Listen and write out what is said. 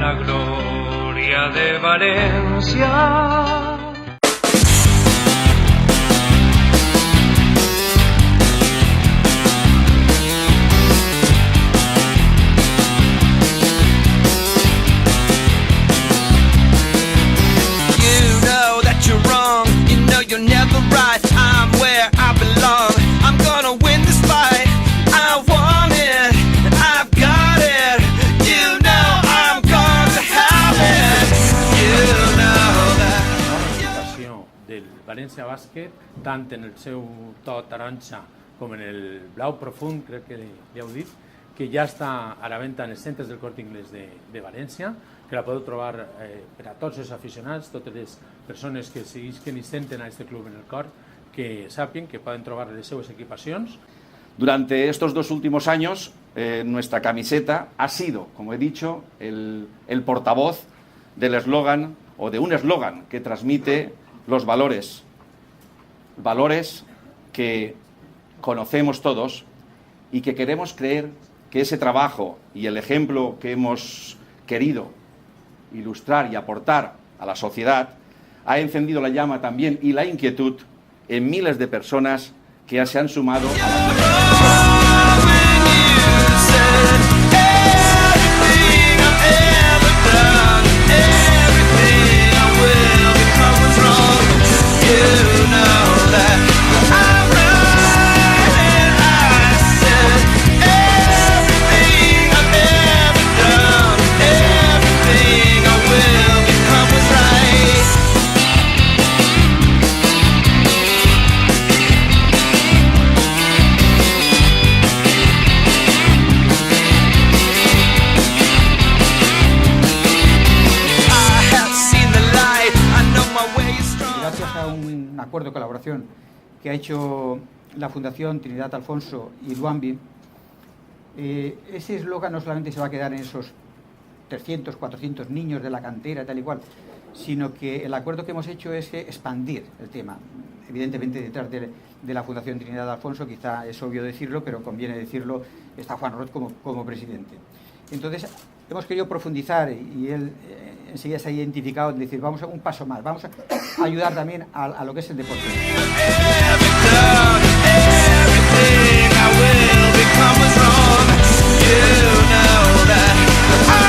la gloria de Valencia. You're never right, I'm where I belong. I'm gonna win this fight. I want it, I've got it. You know I'm gonna have it. You know that. La participació del València Bàsquet, tant en el seu to taronja com en el blau profund, crec que li heu dit, que ja està a la venda en els centres del Corte Inglés de València, que la podeu trobar per a tots els aficionats, totes les persones que seguisquen i senten a este club en el cor, que sàpien que poden trobar les seues equipacions. Durante estos 2 últimos años, nuestra camiseta ha sido, como he dicho, el portavoz del eslogan, o de un eslogan que transmite los valores que conocemos todos y que queremos creer que ese trabajo y el ejemplo que hemos querido ilustrar y aportar a la sociedad ha encendido la llama también y la inquietud en miles de personas que se han sumado a la acuerdo de colaboración que ha hecho la Fundación Trinidad Alfonso y Luambi, ese eslogan no solamente se va a quedar en esos 300, 400 niños de la cantera, tal y cual, sino que el acuerdo que hemos hecho es expandir el tema. Evidentemente, detrás de la Fundación Trinidad Alfonso, quizá es obvio decirlo, pero conviene decirlo, está Juan Roth como presidente. Entonces, hemos querido profundizar y él enseguida se ha identificado en decir, vamos a un paso más, vamos a ayudar también a lo que es el deporte. Everything I will become is wrong. You know that.